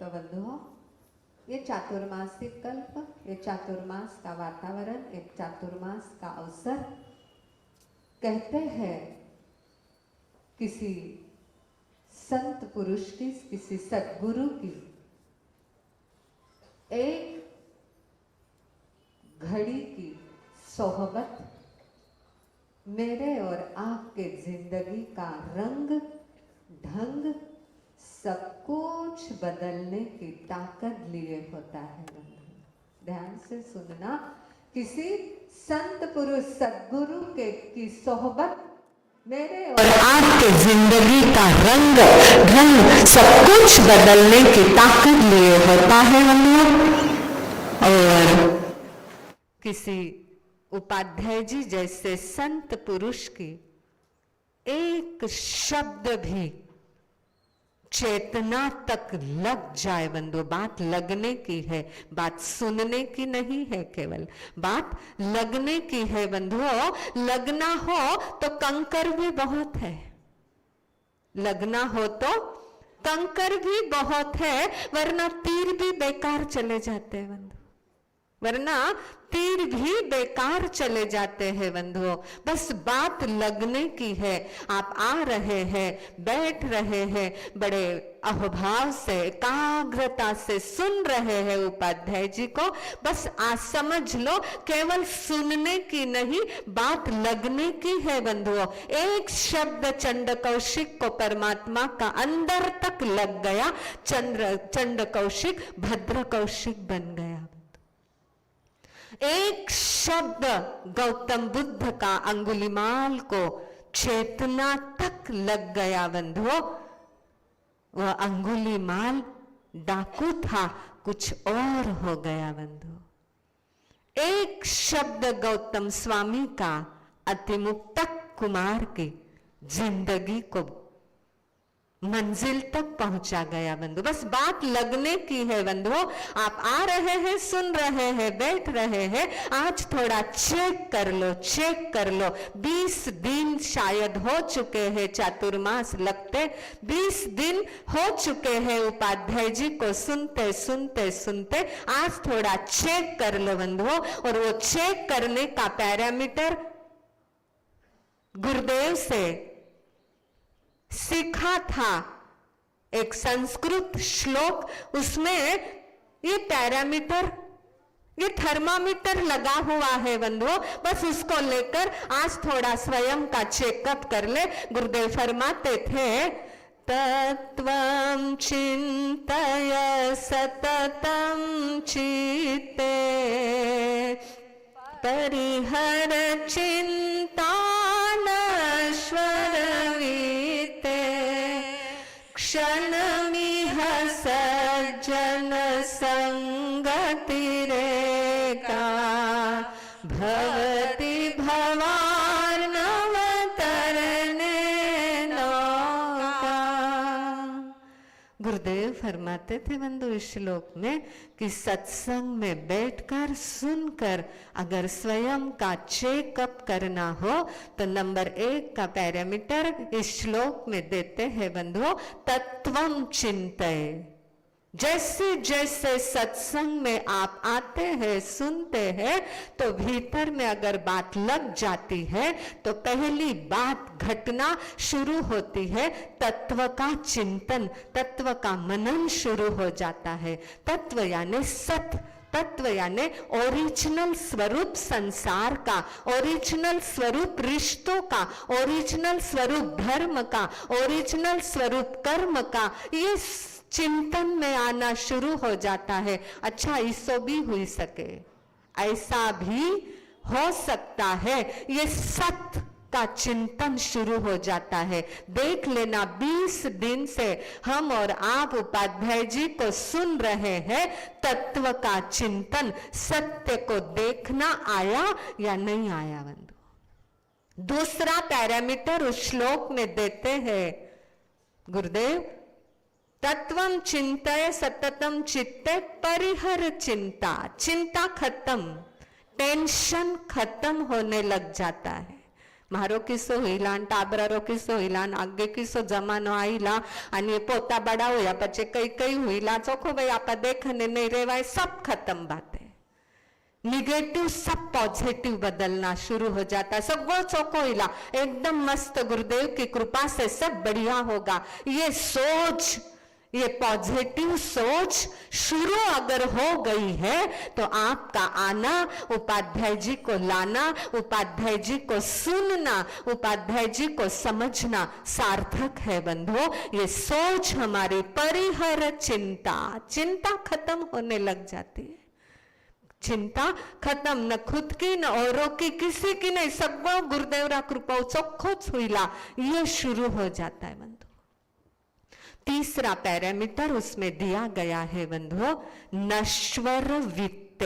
तो बंधुओं, ये चातुर्मासिक कल्प, ये चातुर्मास का वातावरण, एक चातुर्मास का अवसर, कहते हैं किसी संत पुरुष की, किसी सद्गुरु की एक घड़ी की सोहबत मेरे और आपके जिंदगी का रंग ढंग सब कुछ बदलने की ताकत लिए होता है। ध्यान से सुनना, किसी संत पुरुष सद्गुरु के की सोहबत मेरे और आपके जिंदगी का रंग ढंग सब कुछ बदलने की ताकत लिए होता है और किसी उपाध्याय जी जैसे संत पुरुष की एक शब्द भी चेतना तक लग जाए बंधु, बात लगने की है, बात सुनने की नहीं है, केवल बात लगने की है बंधुओं। लगना हो तो कंकर भी बहुत है, लगना हो तो कंकर भी बहुत है, वरना तीर भी बेकार चले जाते हैं बंधु, वरना तीर भी बेकार चले जाते हैं बंधुओं। बस बात लगने की है। आप आ रहे हैं, बैठ रहे हैं, बड़े अहोभाव से, एकाग्रता से सुन रहे हैं उपाध्याय जी को, बस आज समझ लो केवल सुनने की नहीं, बात लगने की है बंधुओं। एक शब्द चंड कौशिक को परमात्मा का अंदर तक लग गया, चंड कौशिक भद्र कौशिक बन गया। एक शब्द गौतम बुद्ध का अंगुलिमाल को चेतना तक लग गया बंधुओं। वह अंगुलिमाल डाकू था, कुछ और हो गया बंधु। एक शब्द गौतम स्वामी का अतिमुक्तक कुमार की जिंदगी को मंजिल तक पहुंचा गया बंधु। बस बात लगने की है बंधु। आप आ रहे हैं, सुन रहे हैं, बैठ रहे हैं, आज थोड़ा चेक कर लो, चेक कर लो। 20 दिन शायद हो चुके हैं चातुर्मास लगते, 20 दिन हो चुके हैं उपाध्याय जी को सुनते सुनते सुनते। आज थोड़ा चेक कर लो बंधु, और वो चेक करने का पैरामीटर गुरुदेव से सीखा था, एक संस्कृत श्लोक, उसमें ये पैरामीटर, ये थर्मामीटर लगा हुआ है बंधुओं। बस उसको लेकर आज थोड़ा स्वयं का चेकअप कर ले। गुरुदेव फरमाते थे, तत्वं चिंतय सततं चित्ते परिहर चिंता क्षणमिह सज्जन संगति रेका भवति भवार्णव तरने नौका। गुरुदेव फरमाते थे बंधु इस श्लोक में कि सत्संग में बैठकर सुनकर अगर स्वयं का चेकअप करना हो तो नंबर 1 का पैरामीटर इस श्लोक में देते हैं बंधुओं, तत्वं चिंतय। जैसे जैसे सत्संग में आप आते हैं, सुनते हैं, तो भीतर में अगर बात लग जाती है तो पहली बात घटना शुरू होती है, तत्व का चिंतन, तत्व का मनन शुरू हो जाता है। तत्व यानी सत्य, तत्व यानी ओरिजिनल स्वरूप संसार का, ओरिजिनल स्वरूप रिश्तों का, ओरिजिनल स्वरूप धर्म का, ओरिजिनल स्वरूप कर्म का, ये चिंतन में आना शुरू हो जाता है। अच्छा, इसो भी हुई सके, ऐसा भी हो सकता है, ये सत्य का चिंतन शुरू हो जाता है। देख लेना, 20 दिन से हम और आप उपाध्याय जी को सुन रहे हैं, तत्व का चिंतन, सत्य को देखना आया या नहीं आया बंधु। दूसरा पैरामीटर उस श्लोक में देते हैं गुरुदेव, तत्वं चिंतय सततम चित्ते परिहर चिंता। चिंता खत्म, टेंशन खत्म होने लग जाता है, મારો કિસ્સો હિલા ટાબરારો કિસ્સો હિલા આગે કિસ્સો જમાનો આઈલા અને પોता बड़ा होया पचे कई कई हुईला चोखो भाई आपा देखने नहीं रेवाय सब खत्म बातें निगेटिव सब पॉजिटिव बदलना शुरू हो जाता है। सगो चौको हिला एकदम मस्त, गुरुदेव की कृपा से सब बढ़िया होगा। ये सोच, ये पॉजिटिव सोच शुरू अगर हो गई है तो आपका आना, उपाध्याय जी को लाना, उपाध्याय जी को सुनना, उपाध्याय जी को समझना सार्थक है बंधुओं। ये सोच हमारी परिहर चिंता, चिंता खत्म होने लग जाती है। चिंता खत्म, न खुद की न औरों की, किसी की नहीं, सगो गुरुदेवरा कृपा चोखो छुईला, ये शुरू हो जाता है बंधु। तीसरा पैरामीटर उसमें दिया गया है बंधुओं, नश्वर वित्त।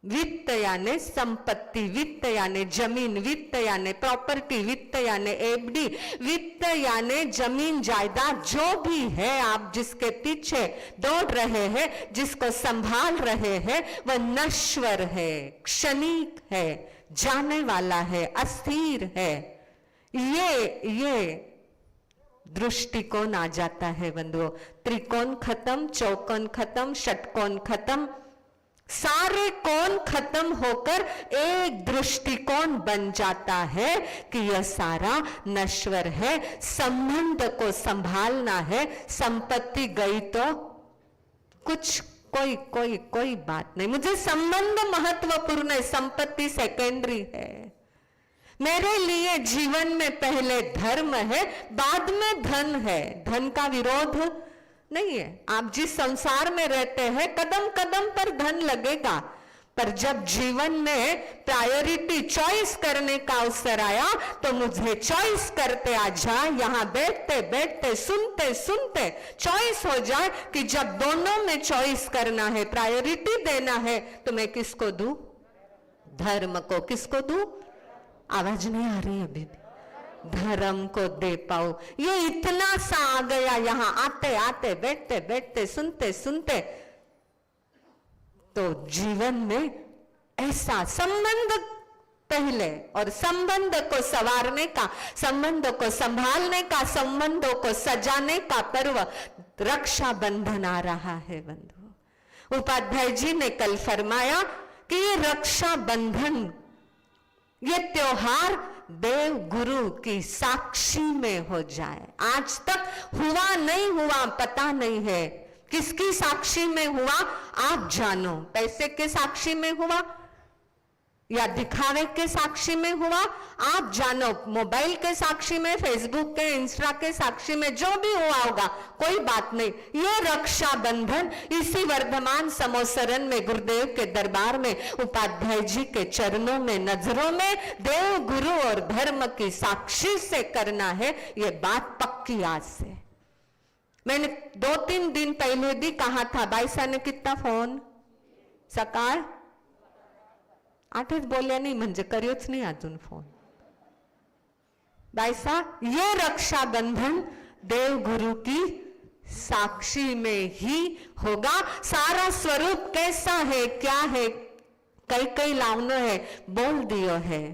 वित्त यानी संपत्ति, वित्त यानी जमीन, वित्त यानी प्रॉपर्टी, वित्त यानी एफडी, वित्त यानी जमीन जायदाद, जो भी है आप जिसके पीछे दौड़ रहे हैं, जिसको संभाल रहे हैं, वह नश्वर है, क्षणिक है, जाने वाला है, अस्थिर है। ये दृष्टिकोण आ जाता है बंधुओं। त्रिकोण खत्म, चौकोन खत्म, षटकोण खत्म, सारे कोण खत्म होकर एक दृष्टिकोण बन जाता है कि यह सारा नश्वर है, संबंध को संभालना है। संपत्ति गई तो कुछ कोई बात नहीं, मुझे संबंध महत्वपूर्ण है, संपत्ति सेकेंडरी है। मेरे लिए जीवन में पहले धर्म है, बाद में धन है। धन का विरोध नहीं है। आप जिस संसार में रहते हैं कदम कदम पर धन लगेगा, पर जब जीवन में प्रायोरिटी चॉइस करने का अवसर आया तो मुझे चॉइस करते आ जाए, यहाँ बैठते बैठते सुनते सुनते चॉइस हो जाए कि जब दोनों में चॉइस करना है, प्रायोरिटी देना है, तो मैं किसको दूं? धर्म को। किसको दूं? आवाज नहीं आ रही अभी भी। धर्म को दे पाओ। ये इतना सा आ गया, यहां आते आते बैठते बैठते सुनते सुनते, तो जीवन में ऐसा संबंध पहले, और संबंध को संवारने का, संबंध को संभालने का, संबंधों को सजाने का पर्व रक्षाबंधन आ रहा है बंधु। उपाध्याय जी ने कल फरमाया कि ये रक्षाबंधन, ये त्योहार देव गुरु की साक्षी में हो जाए। आज तक हुआ नहीं हुआ पता नहीं है, किसकी साक्षी में हुआ आप जानो। पैसे के साक्षी में हुआ या दिखावे के साक्षी में हुआ आप जानो, मोबाइल के साक्षी में, फेसबुक के, इंस्टा के साक्षी में, जो भी हुआ होगा कोई बात नहीं। ये रक्षाबंधन इसी वर्धमान समोसरन में, गुरुदेव के दरबार में, उपाध्याय जी के चरणों में, नजरों में, देव गुरु और धर्म की साक्षी से करना है। ये बात पक्की आज से। मैंने 2-3 दिन पहले भी कहा था, भाई साहब ने कितना फोन सकाळ 8च बोलल्या नाही, म्हणजे करूच नाही अजून फोन। भाई साहब, ये रक्षाबंधन देव गुरु की साक्षी में ही होगा। सारा स्वरूप कैसा है, क्या है, कई लावनो है, बोल दियो है।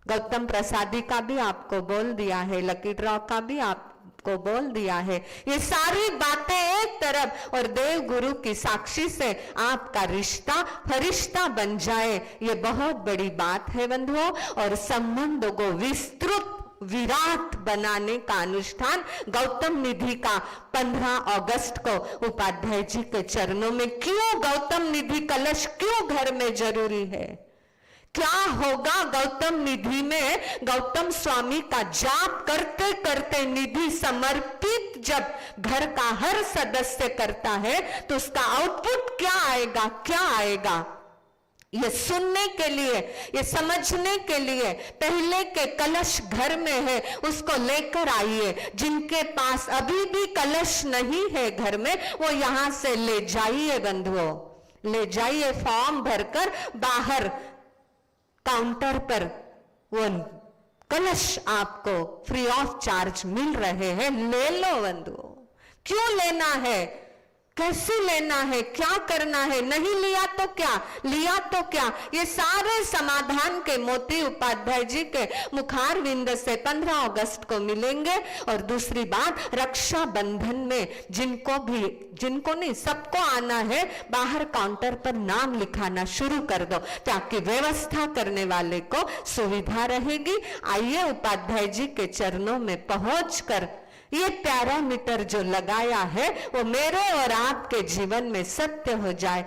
गौतम प्रसादी का भी आपको बोल दिया है, लकी ड्रॉ का भी आपको बोल दिया है। ये सारी बातें एक तरफ, और देव गुरु की साक्षी से आपका रिश्ता फरिश्ता बन जाए, ये बहुत बड़ी बात है बंधुओं। और संबंधों को विस्तृत विराट बनाने का अनुष्ठान गौतम निधि का 15 अगस्त को उपाध्याय जी के चरणों में। क्यों गौतम निधि कलश क्यों घर में जरूरी है? क्या होगा गौतम निधि में? गौतम स्वामी का जाप करते करते निधि समर्पित जब घर का हर सदस्य करता है तो उसका आउटपुट क्या आएगा, क्या आएगा? ये सुनने के लिए, ये समझने के लिए पहले के कलश घर में है, उसको लेकर आइए। जिनके पास अभी भी कलश नहीं है घर में, वो यहां से ले जाइए बंधुओं, ले जाइए। फॉर्म भरकर बाहर काउंटर पर वो कलश आपको फ्री ऑफ चार्ज मिल रहे हैं, ले लो बंधुओं। क्यों लेना है? कैसे लेना है, क्या करना है, नहीं लिया तो क्या, लिया तो क्या, ये सारे समाधान के मोती उपाध्याय जी के मुखारविंद से 15 अगस्त को मिलेंगे। और दूसरी बात, रक्षाबंधन में जिनको नहीं, सबको आना है, बाहर काउंटर पर नाम लिखाना शुरू कर दो ताकि व्यवस्था करने वाले को सुविधा रहेगी। आइए उपाध्याय जी के चरणों में पहुंचकर ये पैरामीटर जो लगाया है वो मेरे और आपके जीवन में सत्य हो जाए।